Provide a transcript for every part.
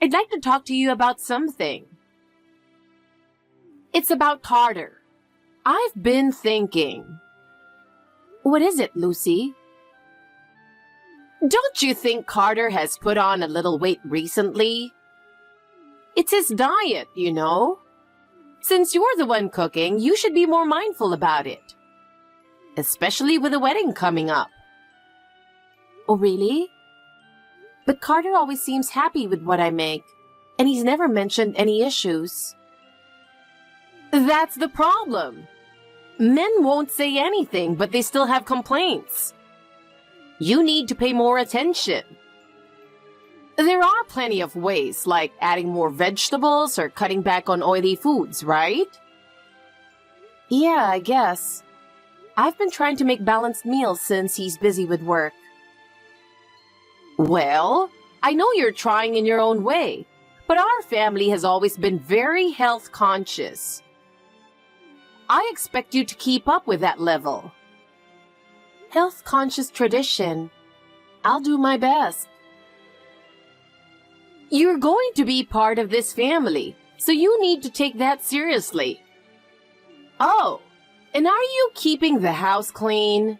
I'd like to talk to you about something. It's about Carter. I've been thinking. What is it, Lucy? Don't you think Carter has put on a little weight recently? It's his diet, you know. Since you're the one cooking, you should be more mindful about it. Especially with the wedding coming up. Oh, really? But Carter always seems happy with what I make, and he's never mentioned any issues. That's the problem. Men won't say anything, but they still have complaints. You need to pay more attention. There are plenty of ways, like adding more vegetables or cutting back on oily foods, right? Yeah, I guess. I've been trying to make balanced meals since he's busy with work. Well, I know you're trying in your own way, but our family has always been very health conscious. I expect you to keep up with that level. Health conscious tradition. I'll do my best. You're going to be part of this family, so you need to take that seriously. Oh, and are you keeping the house clean?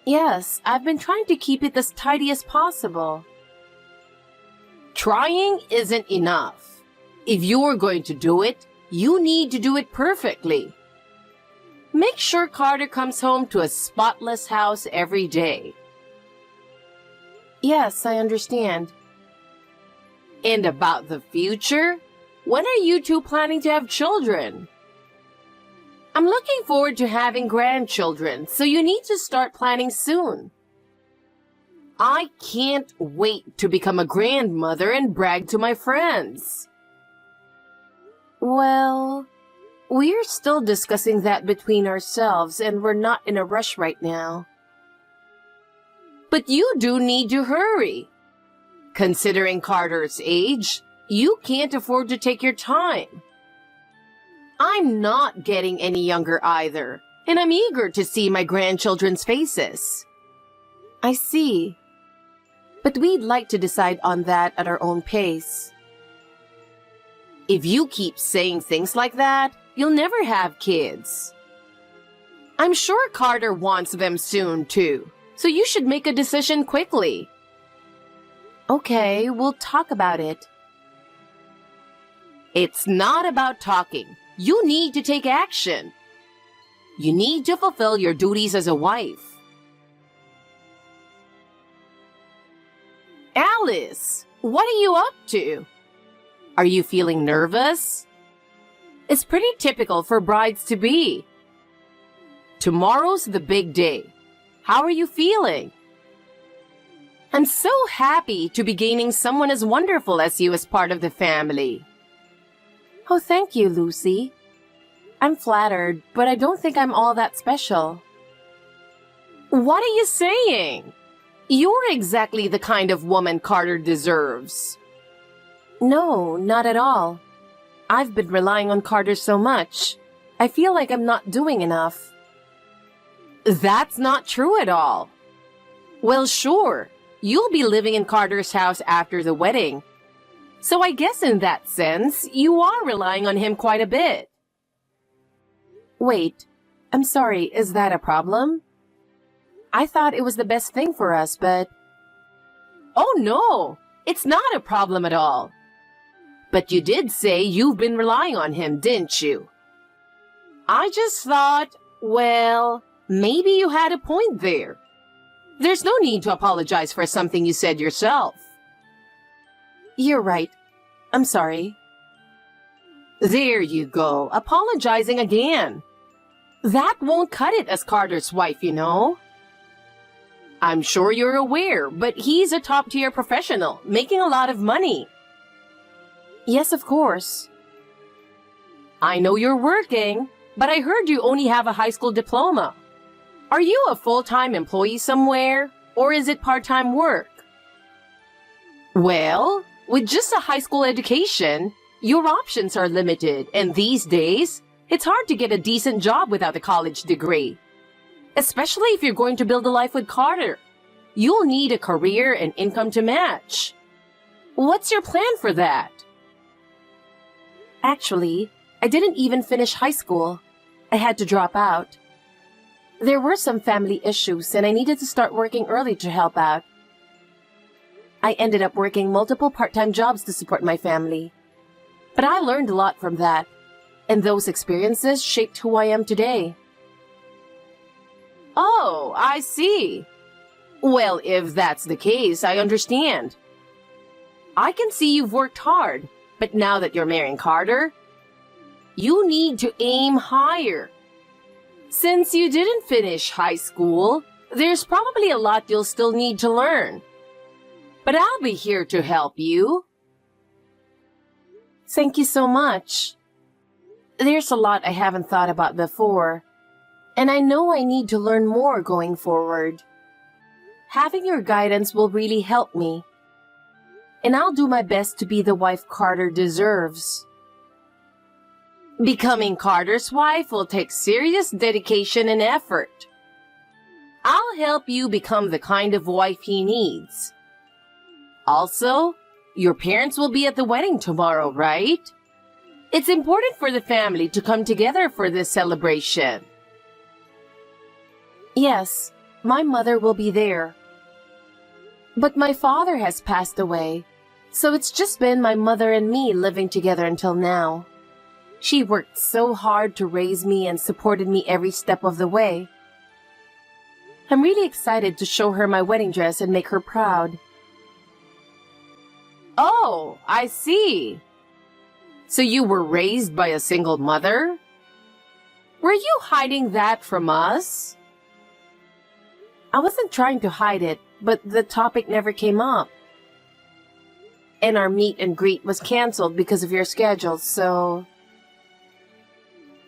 Yes, I've been trying to keep it as tidy as possible. Trying isn't enough. If you're going to do it, you need to do it perfectly. Make sure Carter comes home to a spotless house every day. Yes, I understand. And about the future? When are you two planning to have children? I'm looking forward to having grandchildren, so you need to start planning soon. I can't wait to become a grandmother and brag to my friends. Well, we're still discussing that between ourselves, and we're not in a rush right now. But you do need to hurry. Considering Carter's age, you can't afford to take your time. I'm not getting any younger either, and I'm eager to see my grandchildren's faces. I see. But we'd like to decide on that at our own pace. If you keep saying things like that, you'll never have kids. I'm sure Carter wants them soon, too, so you should make a decision quickly. Okay, we'll talk about it. It's not about talking. You need to take action. You need to fulfill your duties as a wife. Alice, what are you up to? Are you feeling nervous? It's pretty typical for brides to be. Tomorrow's the big day. How are you feeling? I'm so happy to be gaining someone as wonderful as you as part of the family. Oh, thank you, Lucy. I'm flattered, but I don't think I'm all that special. What are you saying? You're exactly the kind of woman Carter deserves. No, not at all. I've been relying on Carter so much. I feel like I'm not doing enough. That's not true at all. Well, sure, you'll be living in Carter's house after the wedding. So I guess in that sense, you are relying on him quite a bit. Wait, I'm sorry, is that a problem? I thought it was the best thing for us, but... Oh no, it's not a problem at all. But you did say you've been relying on him, didn't you? I just thought, well, maybe you had a point there. There's no need to apologize for something you said yourself. You're right. I'm sorry. There you go, apologizing again. That won't cut it as Carter's wife, you know. I'm sure you're aware, but he's a top-tier professional, making a lot of money. Yes, of course. I know you're working, but I heard you only have a high school diploma. Are you a full-time employee somewhere, or is it part-time work? Well, with just a high school education, your options are limited, and these days, it's hard to get a decent job without a college degree. Especially if you're going to build a life with Carter. You'll need a career and income to match. What's your plan for that? Actually, I didn't even finish high school. I had to drop out. There were some family issues and I needed to start working early to help out. I ended up working multiple part-time jobs to support my family. But I learned a lot from that, and those experiences shaped who I am today. Oh, I see. Well, if that's the case, I understand. I can see you've worked hard, but now that you're marrying Carter, you need to aim higher. Since you didn't finish high school, there's probably a lot you'll still need to learn. But I'll be here to help you. Thank you so much. There's a lot I haven't thought about before, and I know I need to learn more going forward. Having your guidance will really help me, and I'll do my best to be the wife Carter deserves. Becoming Carter's wife will take serious dedication and effort. I'll help you become the kind of wife he needs. Also, your parents will be at the wedding tomorrow, right? It's important for the family to come together for this celebration. Yes, my mother will be there. But my father has passed away, so it's just been my mother and me living together until now. She worked so hard to raise me and supported me every step of the way. I'm really excited to show her my wedding dress and make her proud. Oh, I see. So you were raised by a single mother? Were you hiding that from us? I wasn't trying to hide it, but the topic never came up. And our meet and greet was canceled because of your schedule, so...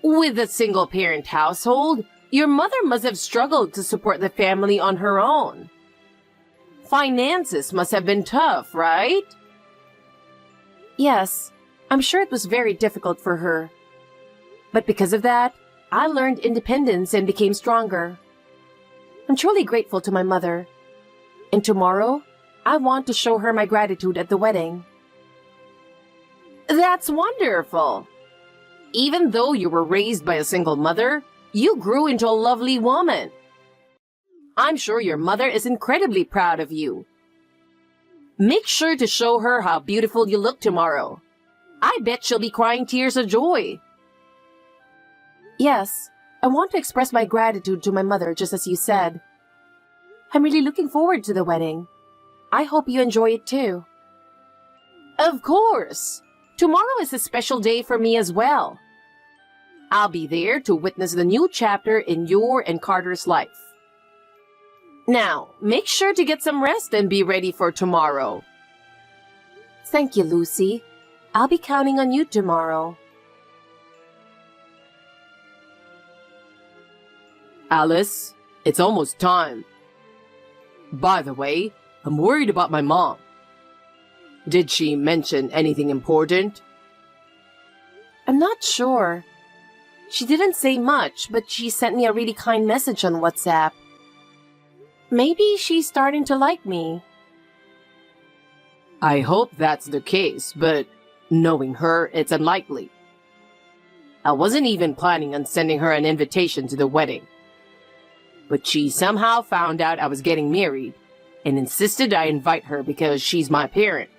With a single-parent household, your mother must have struggled to support the family on her own. Finances must have been tough, right? Yes, I'm sure it was very difficult for her. But because of that, I learned independence and became stronger. I'm truly grateful to my mother. And tomorrow, I want to show her my gratitude at the wedding. That's wonderful! Even though you were raised by a single mother, you grew into a lovely woman. I'm sure your mother is incredibly proud of you. Make sure to show her how beautiful you look tomorrow. I bet she'll be crying tears of joy. Yes, I want to express my gratitude to my mother just as you said. I'm really looking forward to the wedding. I hope you enjoy it too. Of course! Tomorrow is a special day for me as well. I'll be there to witness the new chapter in your and Carter's life. Now, make sure to get some rest and be ready for tomorrow. Thank you, Lucy. I'll be counting on you tomorrow. Alice, it's almost time. By the way, I'm worried about my mom. Did she mention anything important? I'm not sure. She didn't say much, but she sent me a really kind message on WhatsApp. Maybe she's starting to like me. I hope that's the case, but knowing her, it's unlikely. I wasn't even planning on sending her an invitation to the wedding. But she somehow found out I was getting married and insisted I invite her because she's my parent.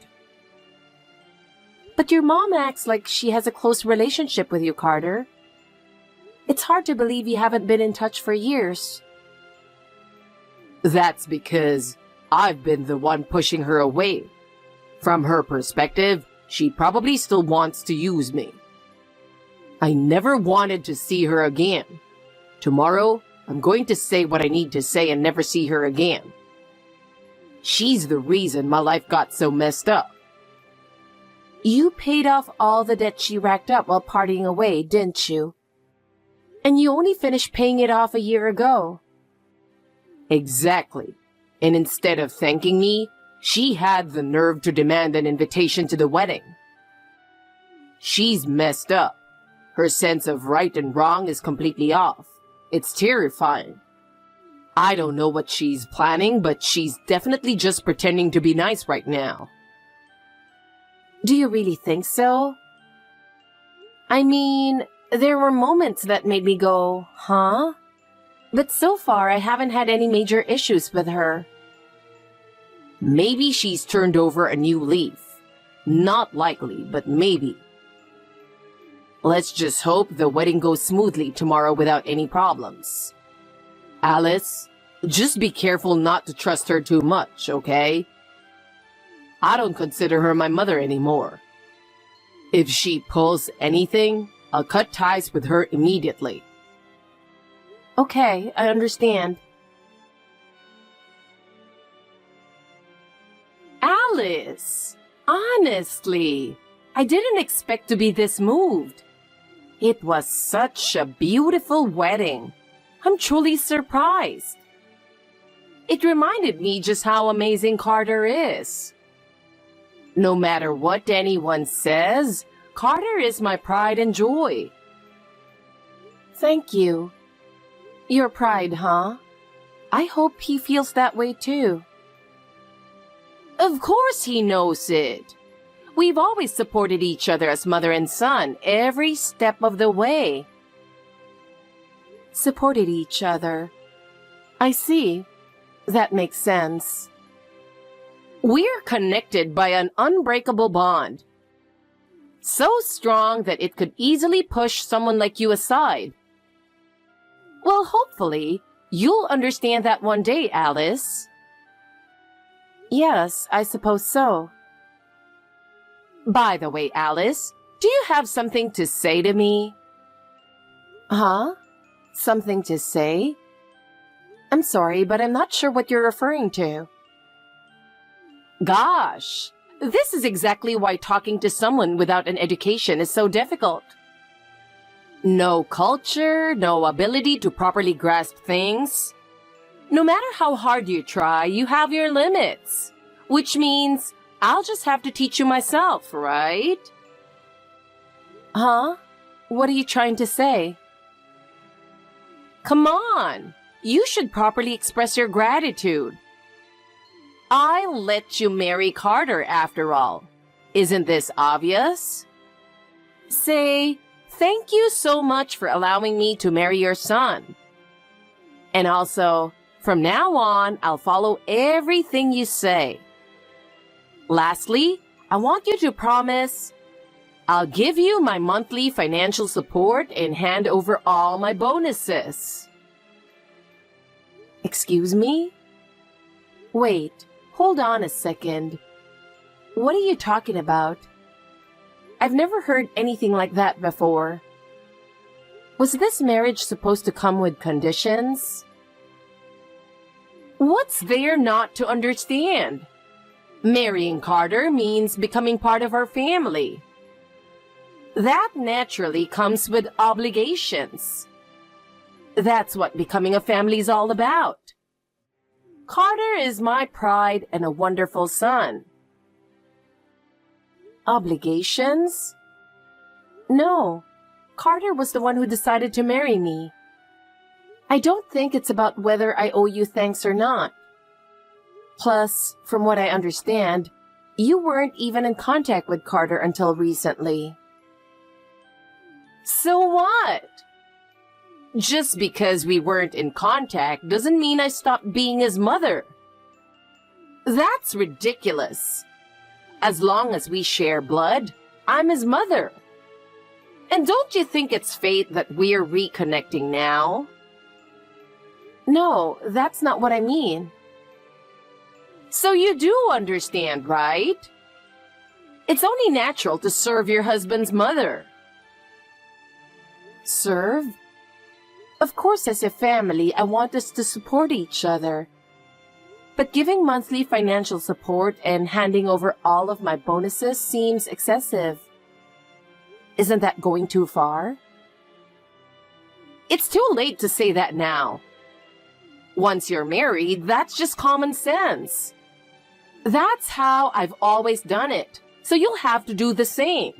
But your mom acts like she has a close relationship with you, Carter. It's hard to believe you haven't been in touch for years. That's because I've been the one pushing her away. From her perspective, she probably still wants to use me. I never wanted to see her again. Tomorrow, I'm going to say what I need to say and never see her again. She's the reason my life got so messed up. You paid off all the debt she racked up while partying away, didn't you? And you only finished paying it off a year ago. Exactly. And instead of thanking me, she had the nerve to demand an invitation to the wedding. She's messed up. Her sense of right and wrong is completely off. It's terrifying. I don't know what she's planning, but she's definitely just pretending to be nice right now. Do you really think so? I mean, there were moments that made me go, huh? But so far, I haven't had any major issues with her. Maybe she's turned over a new leaf. Not likely, but maybe. Let's just hope the wedding goes smoothly tomorrow without any problems. Alice, just be careful not to trust her too much, okay? I don't consider her my mother anymore. If she pulls anything, I'll cut ties with her immediately. Okay, I understand. Alice, honestly, I didn't expect to be this moved. It was such a beautiful wedding. I'm truly surprised. It reminded me just how amazing Carter is. No matter what anyone says, Carter is my pride and joy. Thank you. Your pride, huh? I hope he feels that way too. Of course he knows it. We've always supported each other as mother and son every step of the way. Supported each other. I see. That makes sense. We're connected by an unbreakable bond. So strong that it could easily push someone like you aside. Well, hopefully, you'll understand that one day, Alice. Yes, I suppose so. By the way, Alice, do you have something to say to me? Huh? Something to say? I'm sorry, but I'm not sure what you're referring to. Gosh, this is exactly why talking to someone without an education is so difficult. No culture, no ability to properly grasp things. No matter how hard you try, you have your limits. Which means I'll just have to teach you myself, right? Huh? What are you trying to say? Come on! You should properly express your gratitude. I'll let you marry Carter after all. Isn't this obvious? Say, thank you so much for allowing me to marry your son. And also, from now on, I'll follow everything you say. Lastly, I want you to promise I'll give you my monthly financial support and hand over all my bonuses. Excuse me? Wait, hold on a second. What are you talking about? I've never heard anything like that before. Was this marriage supposed to come with conditions? What's there not to understand? Marrying Carter means becoming part of our family. That naturally comes with obligations. That's what becoming a family is all about. Carter is my pride and a wonderful son. Obligations? No, Carter was the one who decided to marry me. I don't think it's about whether I owe you thanks or not. Plus, from what I understand, you weren't even in contact with Carter until recently. So what? Just because we weren't in contact doesn't mean I stopped being his mother. That's ridiculous. As long as we share blood, I'm his mother. And don't you think it's fate that we're reconnecting now? No, that's not what I mean. So you do understand, right? It's only natural to serve your husband's mother. Serve? Of course, as a family, I want us to support each other. But giving monthly financial support and handing over all of my bonuses seems excessive. Isn't that going too far? It's too late to say that now. Once you're married, that's just common sense. That's how I've always done it, so you'll have to do the same.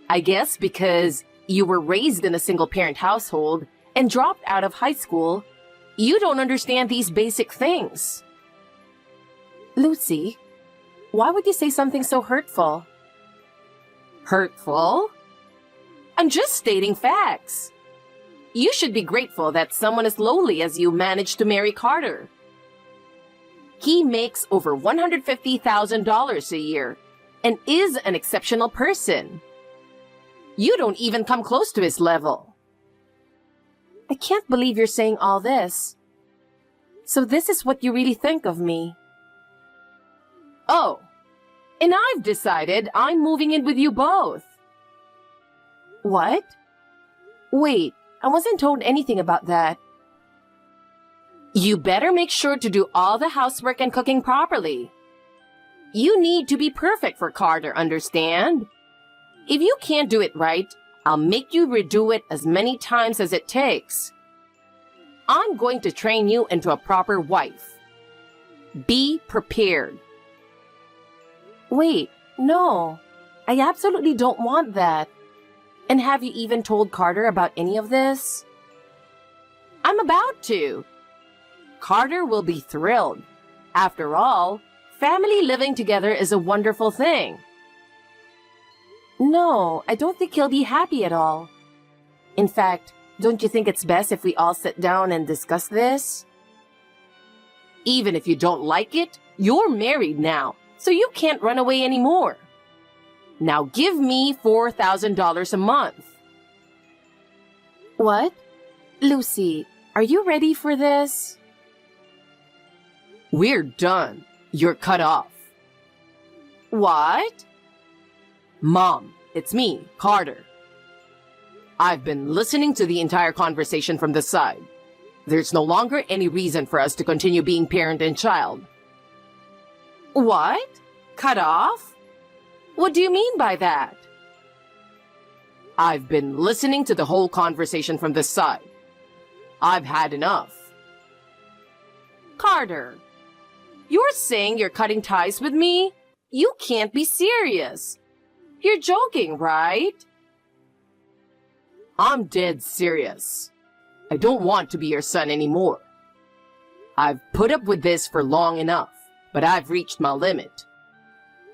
I guess because you were raised in a single-parent household and dropped out of high school, you don't understand these basic things. Lucy, why would you say something so hurtful? Hurtful? I'm just stating facts. You should be grateful that someone as lowly as you managed to marry Carter. He makes over $150,000 a year and is an exceptional person. You don't even come close to his level. I can't believe you're saying all this. So this is what you really think of me. Oh, and I've decided I'm moving in with you both. What? Wait, I wasn't told anything about that. You better make sure to do all the housework and cooking properly. You need to be perfect for Carter, understand? If you can't do it right, I'll make you redo it as many times as it takes. I'm going to train you into a proper wife. Be prepared. Wait, no. I absolutely don't want that. And have you even told Carter about any of this? I'm about to. Carter will be thrilled. After all, family living together is a wonderful thing. No, I don't think he'll be happy at all. In fact, don't you think it's best if we all sit down and discuss this? Even if you don't like it, you're married now, so you can't run away anymore. Now give me $4,000 a month. What? Lucy, are you ready for this? We're done. You're cut off. What? Mom, it's me, Carter. I've been listening to the entire conversation from the side. There's no longer any reason for us to continue being parent and child. What? Cut off? What do you mean by that? I've been listening to the whole conversation from this side. I've had enough. Carter, you're saying you're cutting ties with me? You can't be serious. You're joking, right? I'm dead serious. I don't want to be your son anymore. I've put up with this for long enough, but I've reached my limit.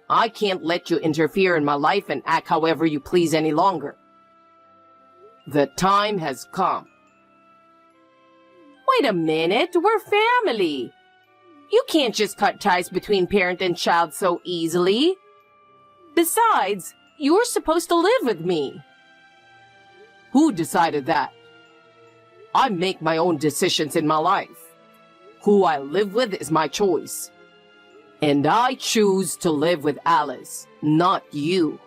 I can't let you interfere in my life and act however you please any longer. The time has come. Wait a minute, we're family. You can't just cut ties between parent and child so easily. Besides, you're supposed to live with me. Who decided that? I make my own decisions in my life. Who I live with is my choice. And I choose to live with Alice, not you.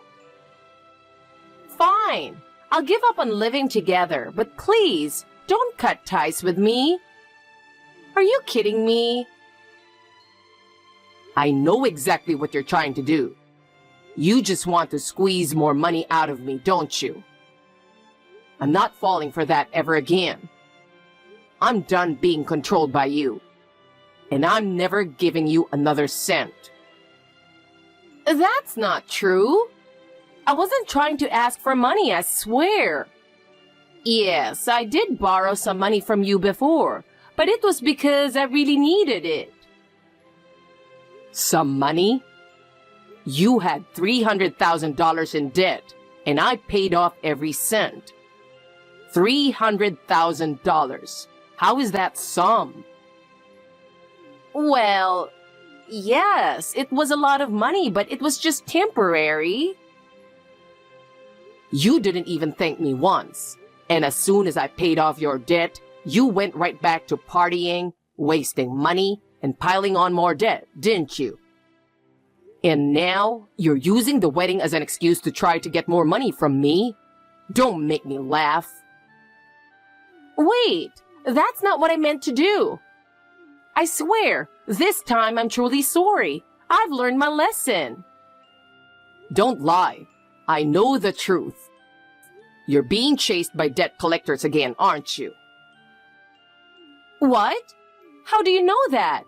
Fine. I'll give up on living together, but please, don't cut ties with me. Are you kidding me? I know exactly what you're trying to do. You just want to squeeze more money out of me, don't you? I'm not falling for that ever again. I'm done being controlled by you. And I'm never giving you another cent. That's not true. I wasn't trying to ask for money, I swear. Yes, I did borrow some money from you before, but it was because I really needed it. Some money? You had $300,000 in debt, and I paid off every cent. $300,000. How is that some? Well, yes, it was a lot of money, but it was just temporary. You didn't even thank me once. And as soon as I paid off your debt, you went right back to partying, wasting money, and piling on more debt, didn't you? And now, you're using the wedding as an excuse to try to get more money from me? Don't make me laugh. Wait, that's not what I meant to do. I swear, this time I'm truly sorry. I've learned my lesson. Don't lie. I know the truth. You're being chased by debt collectors again, aren't you? What? How do you know that?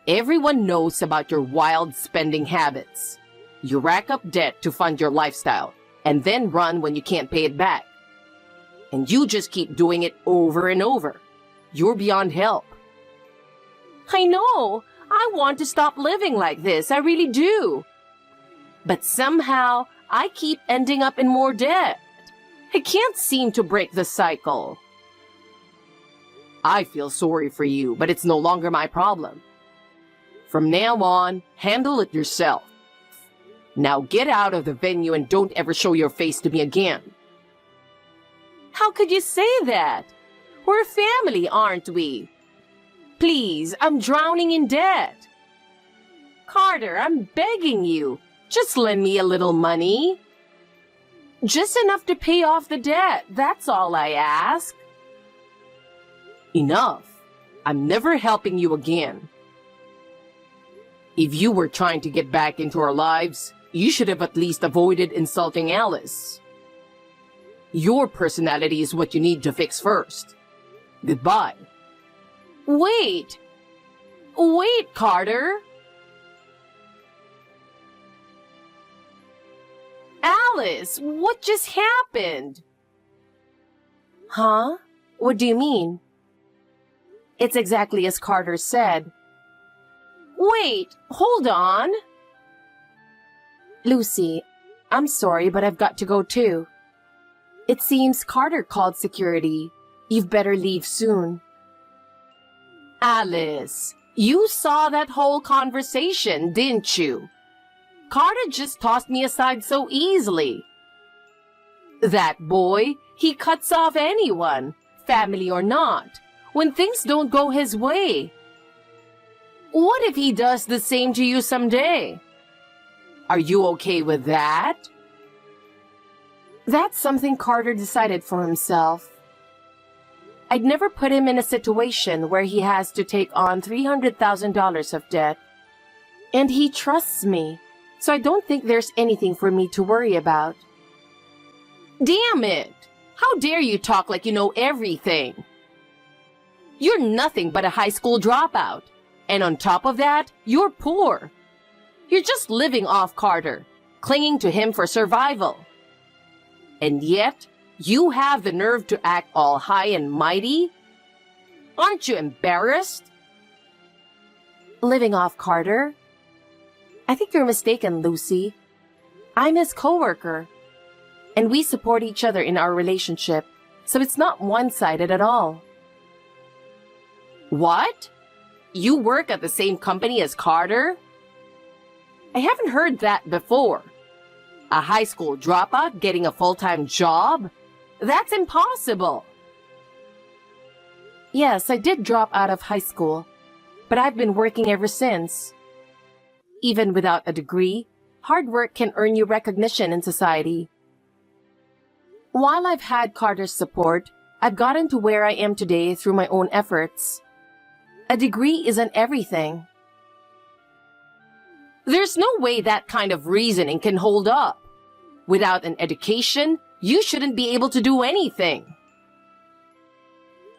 Everyone knows about your wild spending habits. You rack up debt to fund your lifestyle, and then run when you can't pay it back. And you just keep doing it over and over. You're beyond help. I know. I want to stop living like this. I really do. But somehow, I keep ending up in more debt. I can't seem to break the cycle. I feel sorry for you, but it's no longer my problem. From now on, handle it yourself. Now get out of the venue and don't ever show your face to me again. How could you say that? We're family, aren't we? Please, I'm drowning in debt. Carter, I'm begging you. Just lend me a little money. Just enough to pay off the debt. That's all I ask. Enough. I'm never helping you again. If you were trying to get back into our lives, you should have at least avoided insulting Alice. Your personality is what you need to fix first. Goodbye. Wait! Wait, Carter! Alice, what just happened? Huh? What do you mean? It's exactly as Carter said. Wait, hold on. Lucy, I'm sorry, but I've got to go too. It seems Carter called security. You've better leave soon. Alice, you saw that whole conversation, didn't you? Carter just tossed me aside so easily. That boy, he cuts off anyone, family or not, when things don't go his way. What if he does the same to you someday? Are you okay with that? That's something Carter decided for himself. I'd never put him in a situation where he has to take on $300,000 of debt. And he trusts me, so I don't think there's anything for me to worry about. Damn it! How dare you talk like you know everything? You're nothing but a high school dropout. And on top of that, you're poor. You're just living off Carter, clinging to him for survival. And yet, you have the nerve to act all high and mighty? Aren't you embarrassed? Living off Carter? I think you're mistaken, Lucy. I'm his coworker. And we support each other in our relationship, so it's not one-sided at all. What? You work at the same company as Carter? I haven't heard that before. A high school dropout getting a full-time job? That's impossible. Yes, I did drop out of high school, but I've been working ever since. Even without a degree, hard work can earn you recognition in society. While I've had Carter's support, I've gotten to where I am today through my own efforts. A degree isn't everything. There's no way that kind of reasoning can hold up. Without an education, you shouldn't be able to do anything.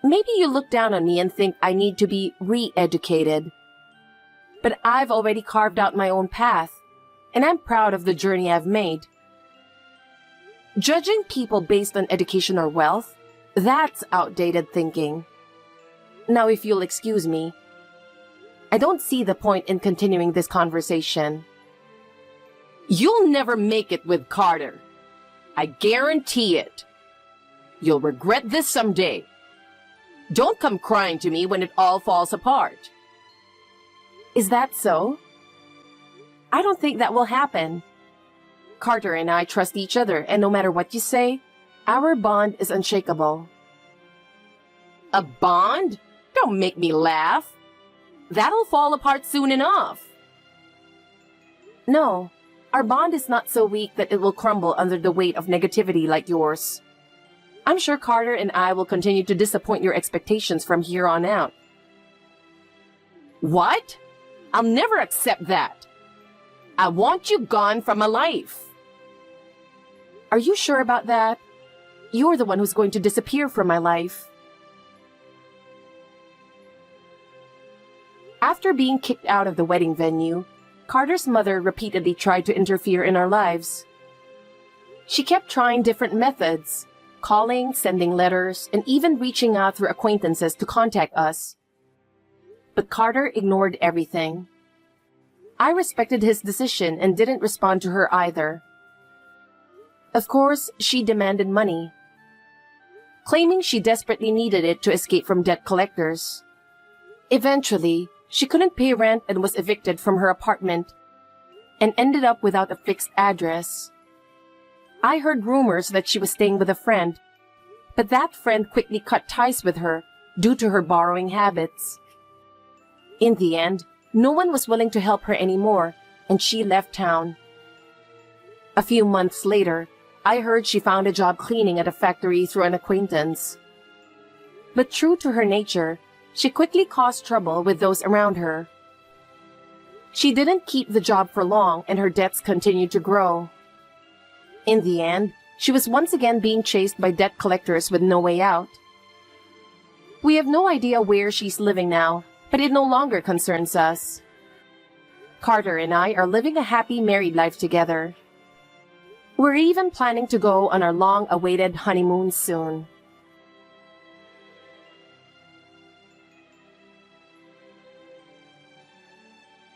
Maybe you look down on me and think I need to be re-educated. But I've already carved out my own path, and I'm proud of the journey I've made. Judging people based on education or wealth, that's outdated thinking. Now, if you'll excuse me, I don't see the point in continuing this conversation. You'll never make it with Carter. I guarantee it. You'll regret this someday. Don't come crying to me when it all falls apart. Is that so? I don't think that will happen. Carter and I trust each other, and no matter what you say, our bond is unshakable. A bond? Don't make me laugh. That'll fall apart soon enough. No, our bond is not so weak that it will crumble under the weight of negativity like yours. I'm sure Carter and I will continue to disappoint your expectations from here on out. What? I'll never accept that. I want you gone from my life. Are you sure about that? You're the one who's going to disappear from my life. After being kicked out of the wedding venue, Carter's mother repeatedly tried to interfere in our lives. She kept trying different methods, calling, sending letters, and even reaching out through acquaintances to contact us. But Carter ignored everything. I respected his decision and didn't respond to her either. Of course, she demanded money, claiming she desperately needed it to escape from debt collectors. Eventually, she couldn't pay rent and was evicted from her apartment and ended up without a fixed address. I heard rumors that she was staying with a friend, but that friend quickly cut ties with her due to her borrowing habits. In the end, no one was willing to help her anymore, and she left town. A few months later, I heard she found a job cleaning at a factory through an acquaintance. But true to her nature, she quickly caused trouble with those around her. She didn't keep the job for long, and her debts continued to grow. In the end, she was once again being chased by debt collectors with no way out. We have no idea where she's living now, but it no longer concerns us. Carter and I are living a happy married life together. We're even planning to go on our long-awaited honeymoon soon.